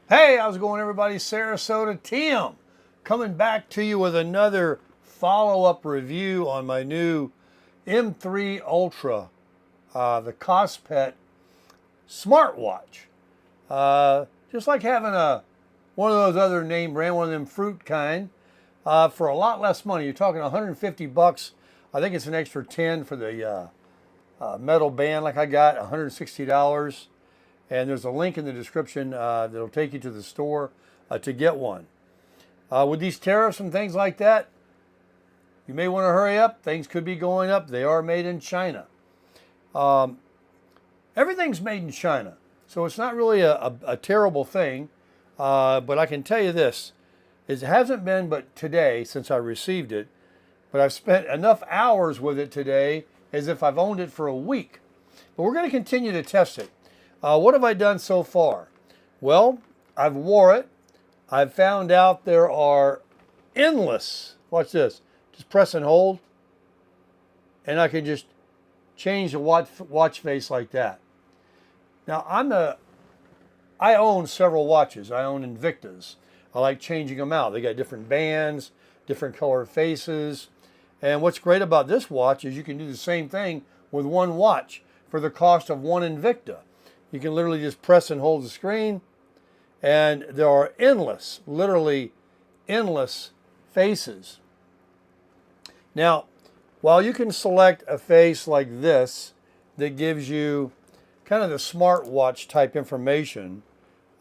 Hey, how's it going, everybody? Sarasota Tim coming back to you with another follow-up review on my new M3 Ultra, the KOSPET smartwatch. Just like having one of those other name brand, one of them fruit kind, for a lot less money. You're talking 150 bucks. I think it's an extra 10 for the metal band like I got, $160. And there's a link in the description that'll take you to the store to get one. With these tariffs and things like that, you may want to hurry up. Things could be going up. They are made in China. Everything's made in China, so it's not really a terrible thing. But I can tell you this, it hasn't been but today since I received it, but I've spent enough hours with it today as if I've owned it for a week. But we're going to continue to test it. What have I done so far? Well, I've wore it. I've found out there are endless, watch this, just press and hold, and I can just change the watch face like that. Now, I own several watches. I own Invictas. I like changing them out. They got different bands, different color faces. And what's great about this watch is you can do the same thing with one watch for the cost of one Invicta. You can literally just press and hold the screen, and there are endless, literally endless faces. Now, while you can select a face like this that gives you kind of the smartwatch type information,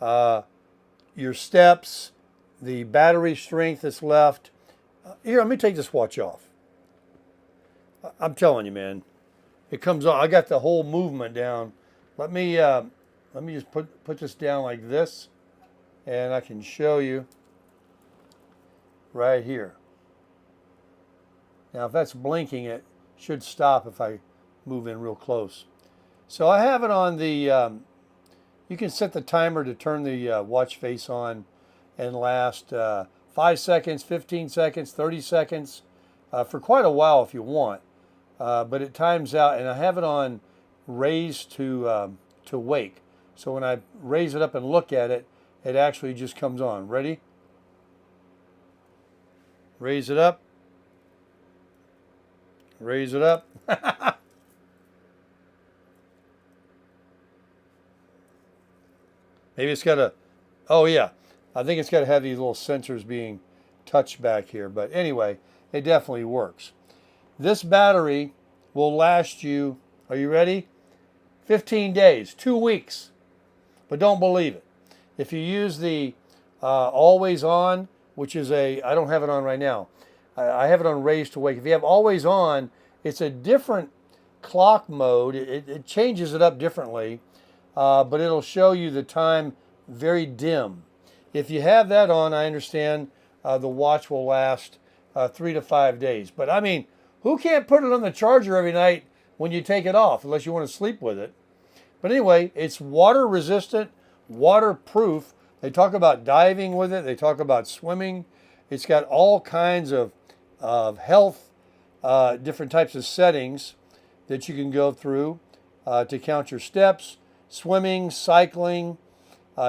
your steps, the battery strength that's left. Here, let me take this watch off. I'm telling you, man, it comes on. I got the whole movement down. Let me just put this down like this, and I can show you right here. Now, if that's blinking, it should stop if I move in real close. So I have it on the, you can set the timer to turn the watch face on and last 5 seconds, 15 seconds, 30 seconds, for quite a while if you want. But it times out, and I have it on raise to wake. So when I raise it up and look at it, it actually just comes on. Ready? Raise it up. Raise it up. Maybe it's got oh yeah, I think it's got to have these little sensors being touched back here. But anyway, it definitely works. This battery will last you, are you ready? 15 days, 2 weeks, but don't believe it. If you use the always on, which is I don't have it on right now. I have it on raise to wake. If you have always on, it's a different clock mode. It changes it up differently, but it'll show you the time very dim. If you have that on, I understand the watch will last 3 to 5 days. But I mean, who can't put it on the charger every night when you take it off, unless you want to sleep with it? But anyway, it's water resistant, waterproof. They talk about diving with it. They talk about swimming. It's got all kinds of health, different types of settings that you can go through to count your steps, swimming, cycling.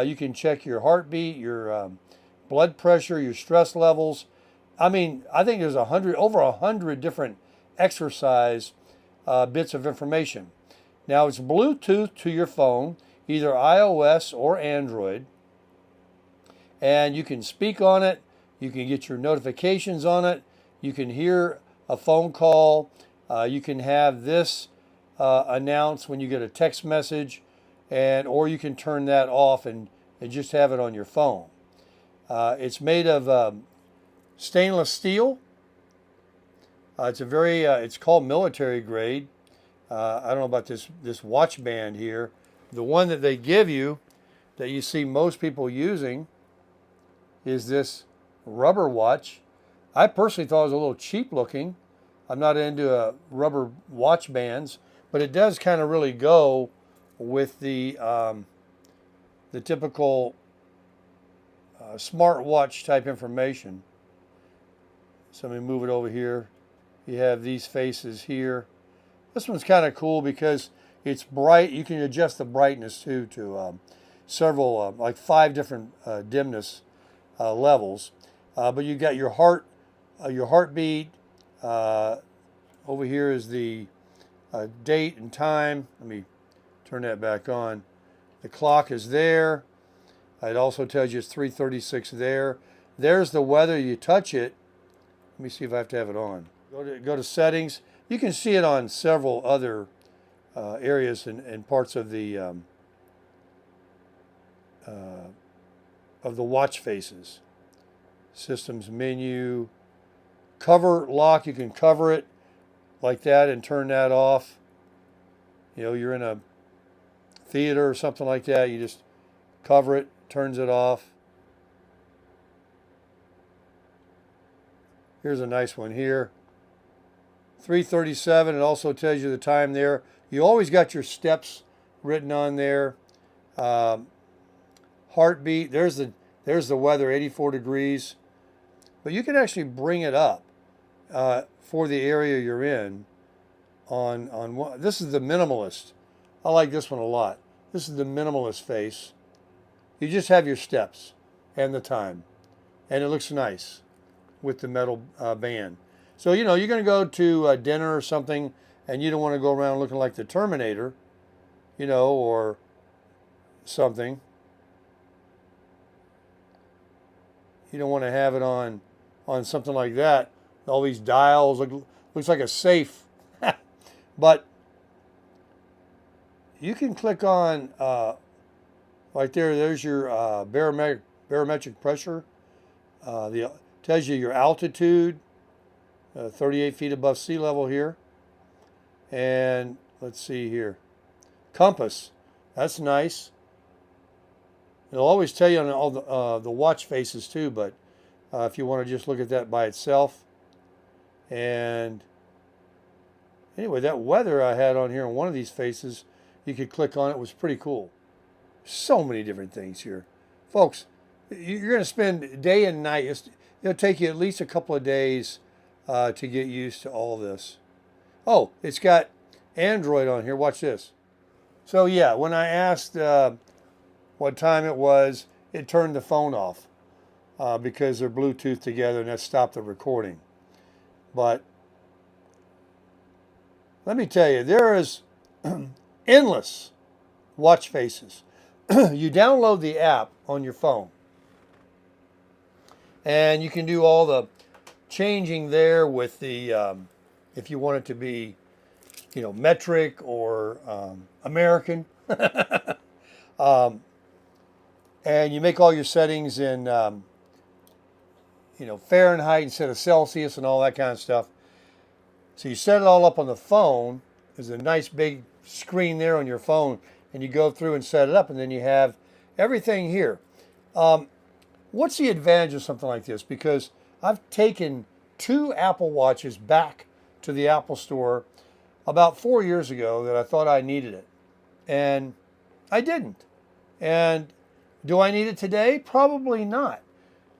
You can check your heartbeat, your blood pressure, your stress levels. I mean, I think there's over 100 different exercise bits of information. Now, it's Bluetooth to your phone, either iOS or Android, and you can speak on it. You can get your notifications on it. You can hear a phone call. You can have this announce when you get a text message, or you can turn that off and just have it on your phone. It's made of stainless steel. It's called military grade. I don't know about this watch band here. The one that they give you, that you see most people using, is this rubber watch. I personally thought it was a little cheap looking. I'm not into rubber watch bands, but it does kind of really go with the typical smartwatch type information. So let me move it over here. You have these faces here. This one's kind of cool because it's bright. You can adjust the brightness too to several, like 5 different dimness levels. But you got your heartbeat. Over here is the date and time. Let me turn that back on. The clock is there. It also tells you it's 3:36 there. There's the weather. You touch it. Let me see if I have to have it on. Go to settings. You can see it on several other areas and parts of the watch faces. Systems menu. Cover lock. You can cover it like that and turn that off. You know, you're in a theater or something like that. You just cover it, turns it off. Here's a nice one here. 3:37. It also tells you the time there. You always got your steps written on there. Heartbeat. There's the weather, 84 degrees. But you can actually bring it up for the area you're in. This is the minimalist. I like this one a lot. This is the minimalist face. You just have your steps and the time, and it looks nice with the metal band. So, you know, you're going to go to dinner or something, and you don't want to go around looking like the Terminator, you know, or something. You don't want to have it on something like that. All these dials, looks like a safe. But you can click on, right there's your barometric pressure. Tells you your altitude, 38 feet above sea level here. And let's see here. Compass, that's nice. It'll always tell you on all the watch faces too, but if you want to just look at that by itself. And anyway, that weather I had on here on one of these faces, you could click on it. It was pretty cool. So many different things here. Folks, you're going to spend day and night. It'll take you at least a couple of days to get used to all this. Oh, it's got Android on here. Watch this. So yeah, when I asked what time it was, it turned the phone off because they're Bluetooth together, and that stopped the recording. But let me tell you, there is endless watch faces. You download the app on your phone, and you can do all the changing there with the, if you want it to be, you know, metric or American. And you make all your settings in, you know, Fahrenheit instead of Celsius and all that kind of stuff. So you set it all up on the phone. There's a nice big screen there on your phone, and you go through and set it up, and then you have everything here. What's the advantage of something like this? Because I've taken 2 Apple Watches back to the Apple Store about 4 years ago that I thought I needed it, and I didn't. And do I need it today? Probably not,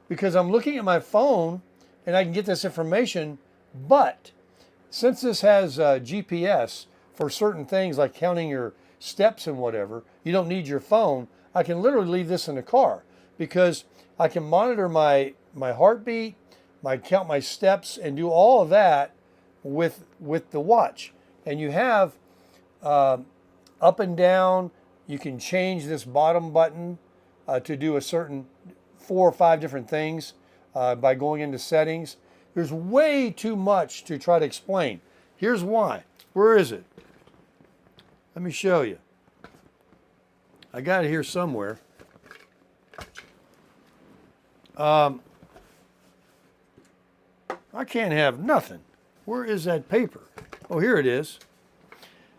because I'm looking at my phone and I can get this information. But since this has GPS for certain things like counting your steps and whatever, you don't need your phone. I can literally leave this in the car because I can monitor my heartbeat, count my steps, and do all of that with the watch. And you have up and down. You can change this bottom button to do a certain 4 or 5 different things by going into settings. There's way too much to try to explain. Here's why. Where is it? Let me show you. I got it here somewhere. I can't have nothing. Where is that paper? Oh, here it is.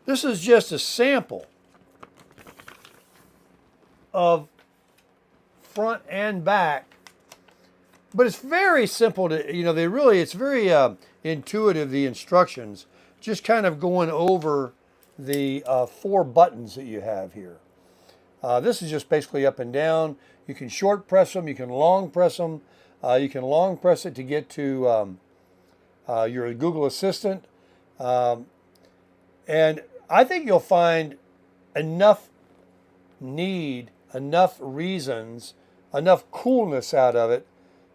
This is just a sample of front and back, but it's very simple to, you know, it's very intuitive, the instructions, just kind of going over the 4 buttons that you have here. This is just basically up and down. You can short press them, you can long press them, you can long press it to get to your Google Assistant. And I think you'll find enough need enough reasons, enough coolness out of it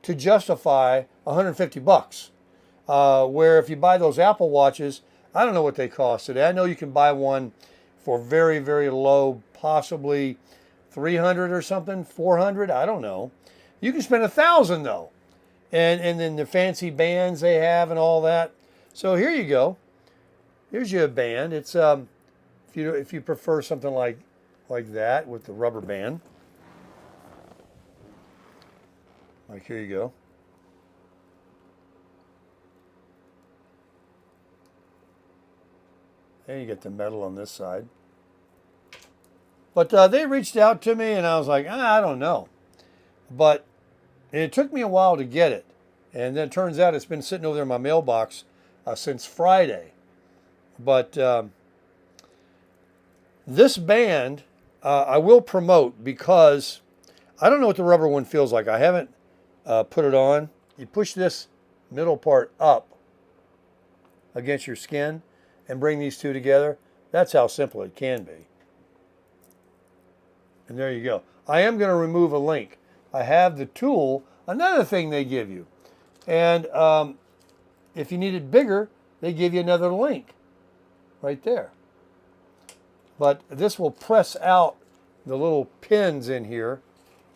to justify 150 bucks. Where if you buy those Apple Watches, I don't know what they cost today. I know you can buy one for very, very low, possibly 300 or something, 400, I don't know. You can spend 1,000 though. And then the fancy bands they have and all that. So here you go. Here's your band. It's if you prefer something like that with the rubber band. Like here you go. And you get the metal on this side. But they reached out to me and I was like, I don't know. But it took me a while to get it. And then it turns out it's been sitting over there in my mailbox since Friday. But this band I will promote because I don't know what the rubber one feels like. I haven't put it on. You push this middle part up against your skin and bring these two together. That's how simple it can be. And there you go. I am going to remove a link. I have the tool, another thing they give you. And if you need it bigger, they give you another link right there. But this will press out the little pins in here,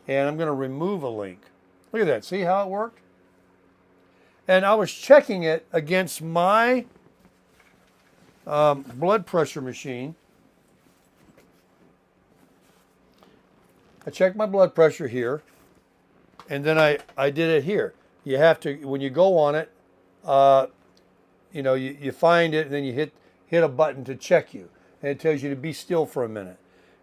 and I'm going to remove a link. Look at that. See how it worked? And I was checking it against my blood pressure machine. I checked my blood pressure here, and then I did it here. You have to, when you go on it, you find it, and then you hit a button to check you. And it tells you to be still for a minute.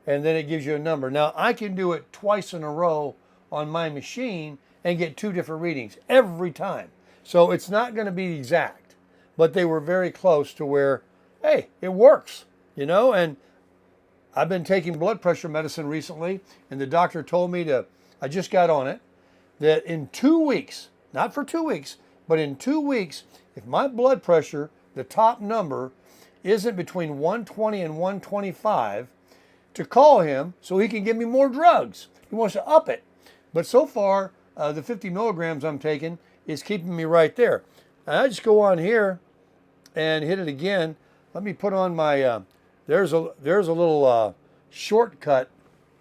And then it gives you a number. Now, I can do it twice in a row on my machine and get two different readings every time. So it's not going to be exact. But they were very close to where, hey, it works, And I've been taking blood pressure medicine recently, and the doctor told me I just got on it, that in 2 weeks, not for 2 weeks, but in 2 weeks, if my blood pressure, the top number, isn't between 120 and 125, to call him so he can give me more drugs. He wants to up it. But so far, the 50 milligrams I'm taking is keeping me right there. And I just go on here and hit it again. Let me put on my, there's a little shortcut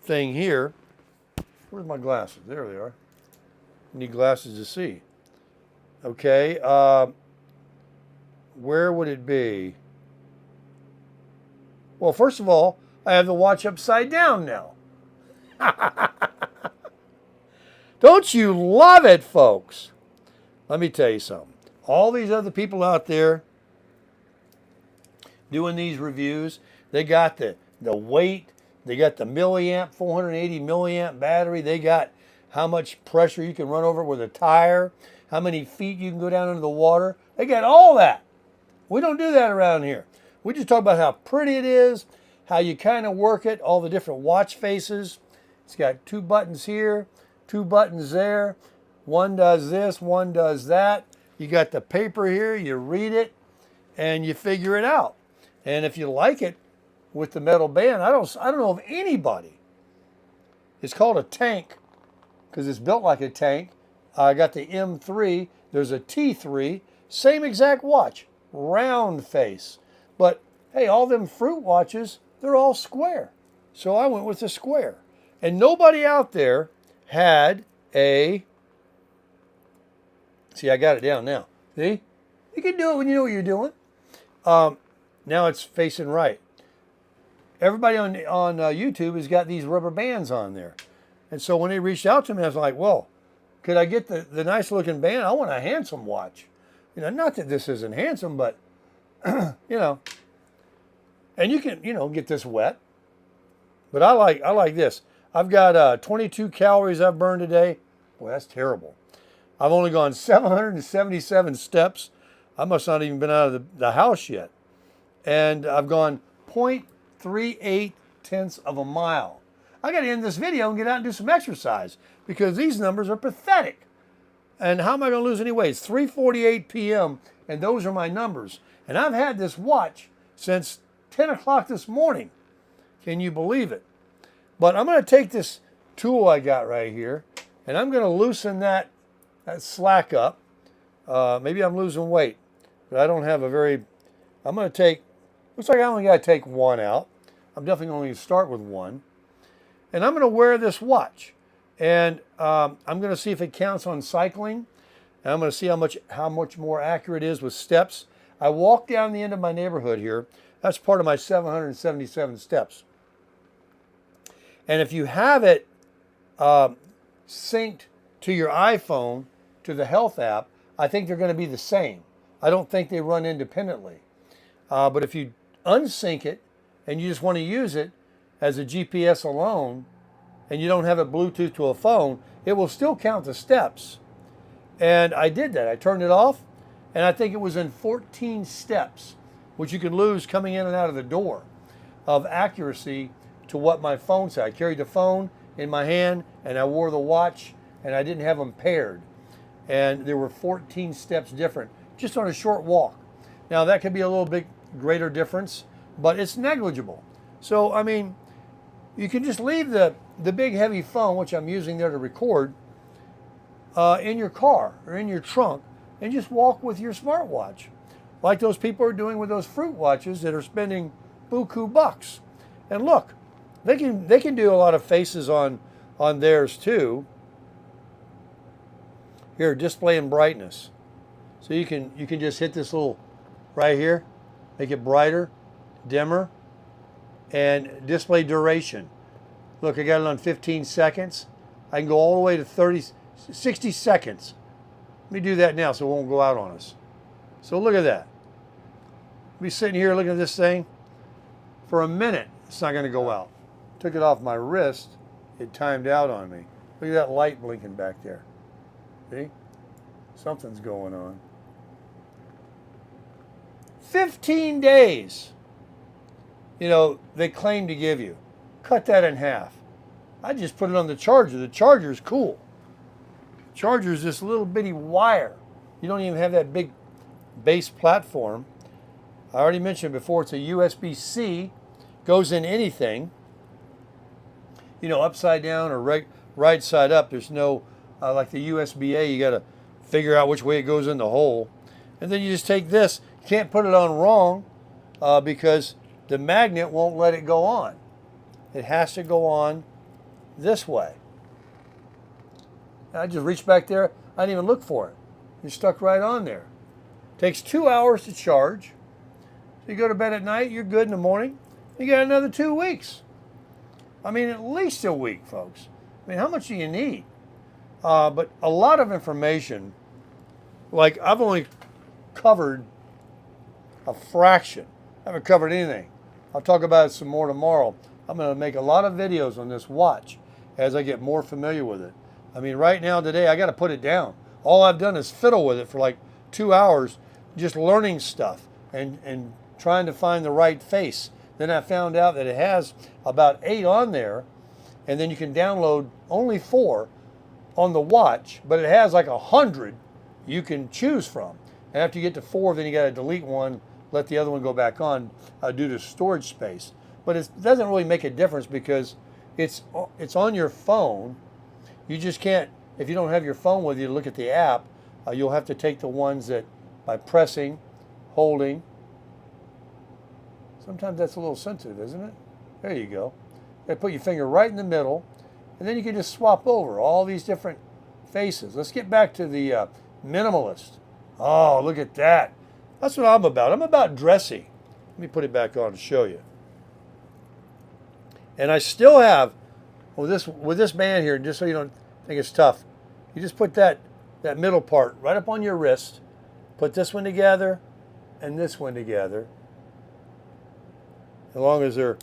thing here. Where's my glasses? There they are. Need glasses to see. Okay, where would it be? Well, first of all, I have the watch upside down now. Don't you love it, folks? Let me tell you something. All these other people out there doing these reviews, they got the weight, they got the milliamp, 480 milliamp battery, they got how much pressure you can run over it with a tire, how many feet you can go down into the water. They got all that. We don't do that around here. We just talk about how pretty it is, how you kind of work it, all the different watch faces. It's got 2 buttons here, 2 buttons there. One does this, one does that. You got the paper here, you read it, and you figure it out. And if you like it with the metal band, I don't know of anybody. It's called a tank because it's built like a tank. I got the M3. There's a T3, same exact watch, round face. But hey, all them fruit watches, they're all square. So I went with the square. And nobody out there had a, see, I got it down now. See? You can do it when you know what you're doing. Now it's facing right. Everybody on YouTube has got these rubber bands on there. And so when they reached out to me, I was like, well, could I get the nice looking band? I want a handsome watch. Not that this isn't handsome, but and you can, get this wet. But I like this. I've got 22 calories I've burned today. Boy, that's terrible. I've only gone 777 steps. I must not even been out of the house yet. And I've gone 0.38 tenths of a mile. I got to end this video and get out and do some exercise because these numbers are pathetic. And how am I going to lose any weight? It's 3:48 p.m. and those are my numbers. And I've had this watch since 10 o'clock this morning. Can you believe it? But I'm going to take this tool I got right here, and I'm going to loosen that slack up. Maybe I'm losing weight, but I don't have a very, I'm going to take, looks like I only got to take one out. I'm definitely going to start with one. And I'm going to wear this watch. And I'm going to see if it counts on cycling. And I'm going to see how much more accurate it is with steps. I walk down the end of my neighborhood here. That's part of my 777 steps. And if you have it synced to your iPhone, to the health app, I think they're going to be the same. I don't think they run independently. But if you unsync it and you just want to use it as a GPS alone and you don't have it Bluetooth to a phone, it will still count the steps. And I did that. I turned it off, and I think it was in 14 steps, which you can lose coming in and out of the door, of accuracy to what my phone said. I carried the phone in my hand, and I wore the watch, and I didn't have them paired. And there were 14 steps different, just on a short walk. Now, that could be a little bit greater difference, but it's negligible. So, I mean, you can just leave the big heavy phone, which I'm using there to record, in your car or in your trunk, and just walk with your smartwatch, like those people are doing with those fruit watches that are spending buku bucks. And look, they can do a lot of faces on theirs too. Here, display and brightness. So you can just hit this little right here, make it brighter, dimmer, and display duration. Look, I got it on 15 seconds. I can go all the way to 60 seconds. Let me do that now so it won't go out on us. So look at that. I'll be sitting here looking at this thing for a minute. It's not going to go out. Took it off my wrist. It timed out on me. Look at that light blinking back there. See? Something's going on. 15 days, they claim to give you. Cut that in half. I just put it on the charger. The charger is cool. The charger is this little bitty wire. You don't even have that big base platform. I already mentioned before, it's a USB-C. Goes in anything. Upside down or right side up. There's no, like the USB-A, you got to figure out which way it goes in the hole. And then you just take this. You can't put it on wrong because the magnet won't let it go on. It has to go on this way. I just reached back there. I didn't even look for it. It's stuck right on there. Takes 2 hours to charge. So you go to bed at night, you're good in the morning. You got another 2 weeks. I mean, at least a week, folks. I mean, how much do you need? But a lot of information, like I've only covered a fraction. I haven't covered anything. I'll talk about it some more tomorrow. I'm going to make a lot of videos on this watch as I get more familiar with it. I mean, right now, today, I got to put it down. All I've done is fiddle with it for like 2 hours, just learning stuff and trying to find the right face. Then I found out that it has about 8 on there, and then you can download only 4 on the watch, but it has like 100 you can choose from. And after you get to 4, then you got to delete one, let the other one go back on due to storage space. But it doesn't really make a difference because it's on your phone. You just can't, if you don't have your phone with you to look at the app, you'll have to take the ones that by pressing, holding. Sometimes that's a little sensitive, isn't it? There you go. You put your finger right in the middle, and then you can just swap over all these different faces. Let's get back to the minimalist. Oh, look at that. That's what I'm about. I'm about dressy. Let me put it back on to show you. And I still have, with this band here, just so you don't think it's tough, you just put that middle part right up on your wrist, put this one together and this one together. As long as they're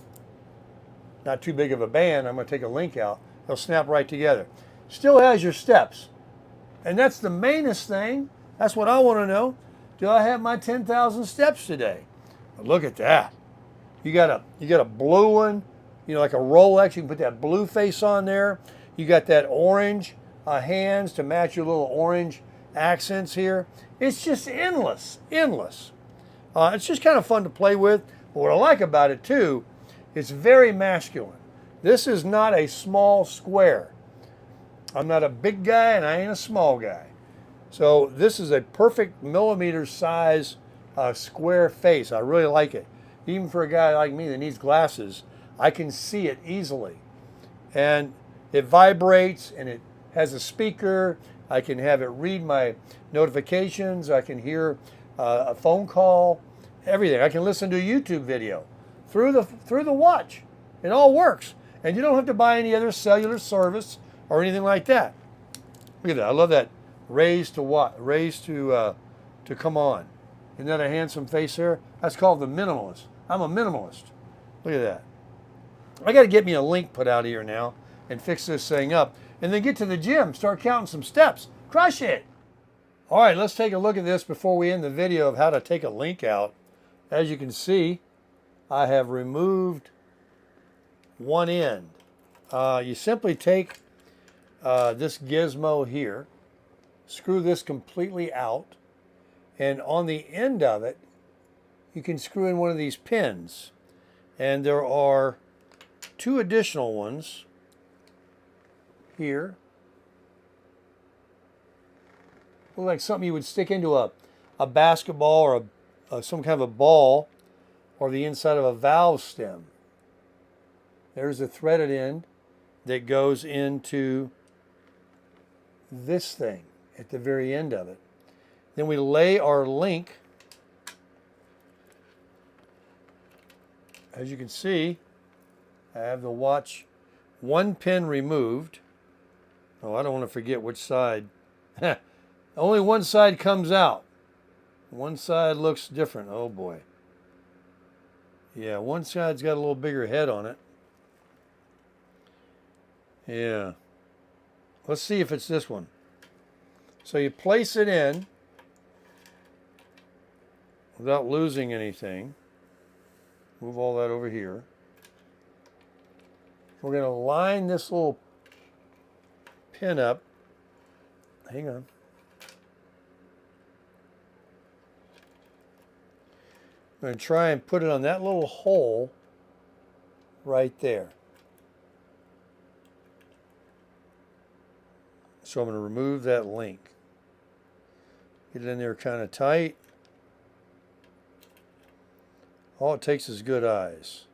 not too big of a band, I'm going to take a link out. They'll snap right together. Still has your steps. And that's the mainest thing. That's what I want to know. Do I have my 10,000 steps today? But look at that. You got a blue one, like a Rolex. You can put that blue face on there. You got that orange hands to match your little orange accents here. It's just endless. It's just kind of fun to play with. But what I like about it too, it's very masculine. This is not a small square. I'm not a big guy and I ain't a small guy. So this is a perfect millimeter size square face. I really like it. Even for a guy like me that needs glasses, I can see it easily. And it vibrates and it has a speaker. I can have it read my notifications. I can hear a phone call, everything. I can listen to a YouTube video through the watch. It all works. And you don't have to buy any other cellular service or anything like that. Look at that. I love that. Raise to what? Raise to come on. Isn't that a handsome face there? That's called the minimalist. I'm a minimalist. Look at that. I got to get me a link put out here now and fix this thing up. And then get to the gym. Start counting some steps. Crush it. All right, let's take a look at this before we end the video of how to take a link out. As you can see, I have removed one end. You simply take this gizmo here, screw this completely out, and on the end of it, you can screw in one of these pins. And there are two additional ones here. Look like something you would stick into a basketball or some kind of a ball or the inside of a valve stem. There's a threaded end that goes into this thing at the very end of it. Then we lay our link. As you can see, I have the watch one pin removed. Oh, I don't want to forget which side. Only one side comes out. One side looks different. Oh boy. Yeah, one side's got a little bigger head on it. Yeah. Let's see if it's this one. So you place it in without losing anything. Move all that over here. We're going to line this little pin up. Hang on. I'm going to try and put it on that little hole right there. So I'm going to remove that link. Get it in there kind of tight. All it takes is good eyes.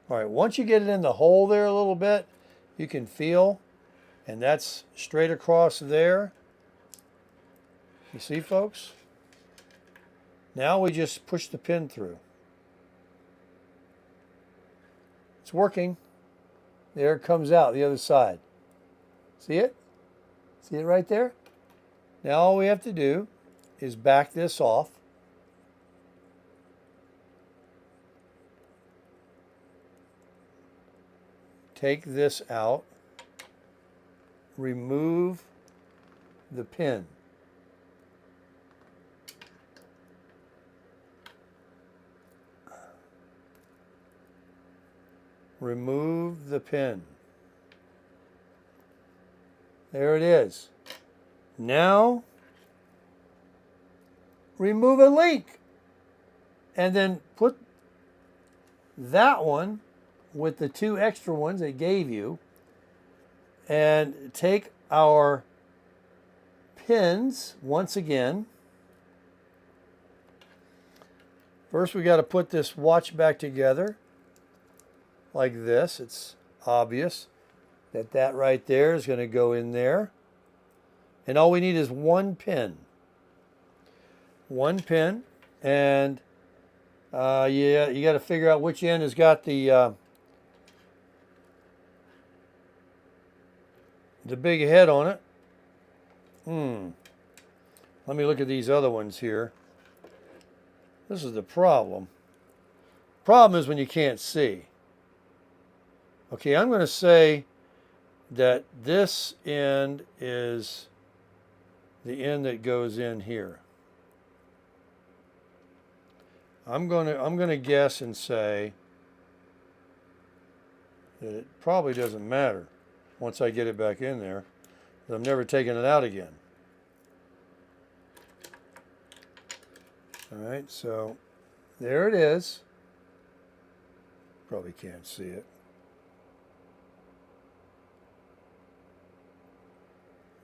All right, once you get it in the hole there a little bit, you can feel, and that's straight across there. You see, folks? Now we just push the pin through. It's working. There it comes out the other side. See it? See it right there? Now all we have to do is back this off. Take this out. Remove the pin. Remove the pin. There it is. Now, remove a link. And then put that one with the two extra ones they gave you. And take our pins once again. First, we got to put this watch back together like this. It's obvious that that right there is going to go in there. And all we need is one pin. One pin. And yeah, you got to figure out which end has got the big head on it. Let me look at these other ones here. This is the problem. Problem is when you can't see. Okay, I'm going to say that this end is the end that goes in here. I'm going to guess and say that it probably doesn't matter once I get it back in there. I'm never taking it out again. All right, so there it is. Probably can't see it.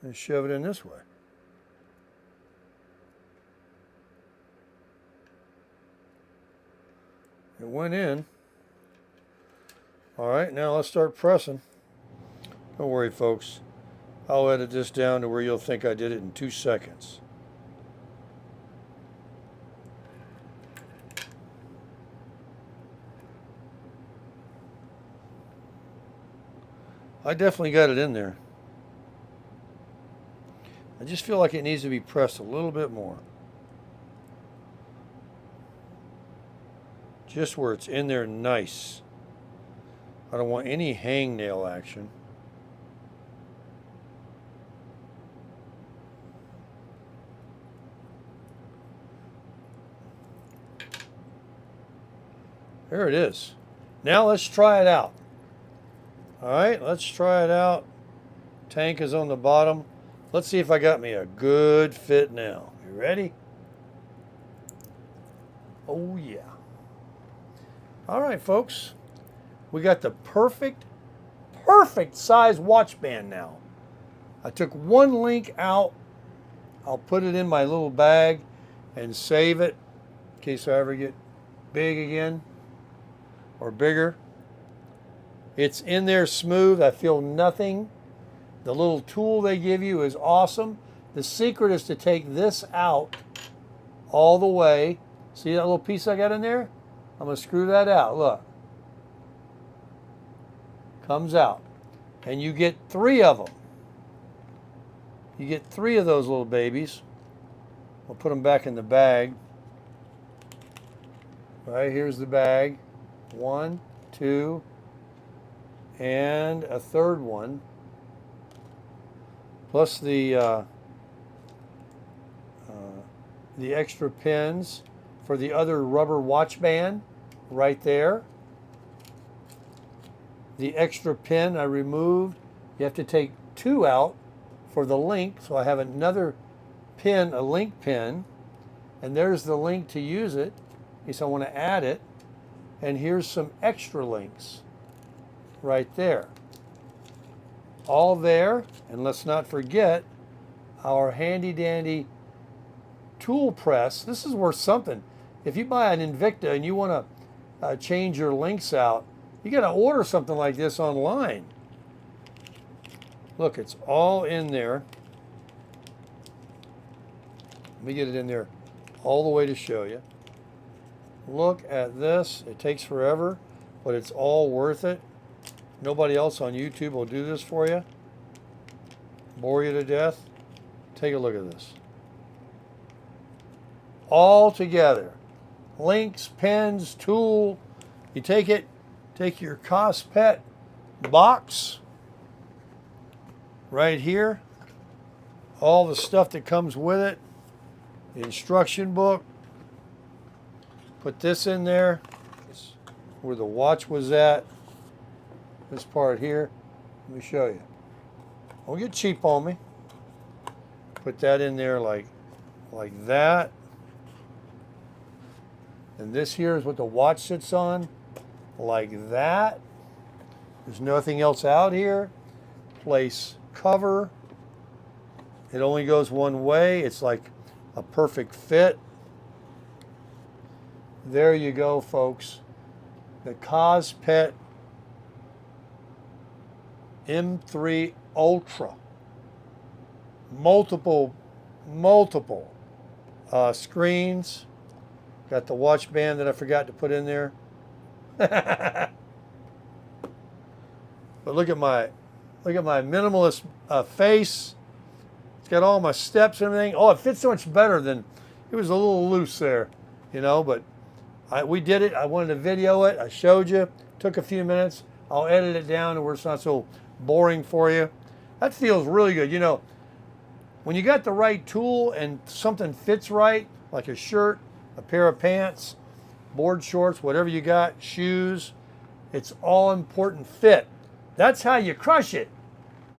and shove it in this way. It went in. All right, now let's start pressing. Don't worry, folks. I'll edit this down to where you'll think I did it in 2 seconds. I definitely got it in there. I just feel like it needs to be pressed a little bit more. Just where it's in there nice. I don't want any hangnail action. There it is. Now let's try it out. All right, let's try it out. Tank is on the bottom. Let's see if I got me a good fit now. You ready? Oh yeah. All right, folks. We got the perfect size watch band now. I took one link out. I'll put it in my little bag and save it in case I ever get big again or bigger. It's in there smooth. I feel nothing. The little tool they give you is awesome. The secret is to take this out all the way. See that little piece I got in there? I'm going to screw that out. Look. Comes out. And you get 3 of them. You get 3 of those little babies. We'll put them back in the bag. All right, here's the bag. 1, 2, and a 3rd one. Plus the extra pins for the other rubber watch band right there. The extra pin I removed. You have to take 2 out for the link, so I have another pin, a link pin, and there's the link to use it in case I want to add it. And here's some extra links right there. All there, and let's not forget our handy dandy tool press. This is worth something. If you buy an Invicta and you want to change your links out, you got to order something like this online. Look, it's all in there. Let me get it in there all the way to show you. Look at this. It takes forever, but it's all worth it. Nobody else on YouTube will do this for you. Bore you to death. Take a look at this. All together. Links, pens, tool. You take it, take your KOSPET box right here. All the stuff that comes with it. The instruction book. Put this in there. Where the watch was at. This part here. Let me show you. Don't get cheap on me. Put that in there like that. And this here is what the watch sits on. Like that. There's nothing else out here. Place cover. It only goes one way. It's like a perfect fit. There you go, folks. The KOSPET M3 Ultra. Multiple screens. Got the watch band that I forgot to put in there. But look at my minimalist face. It's got all my steps and everything. Oh, it fits so much better than it was a little loose there, you know. But we did it. I wanted to video it. I showed you. Took a few minutes. I'll edit it down to where it's not so boring for you. That feels really good. You know, when you got the right tool and something fits right, like a shirt, a pair of pants, board shorts, whatever you got, shoes, it's all important fit. That's how you crush it.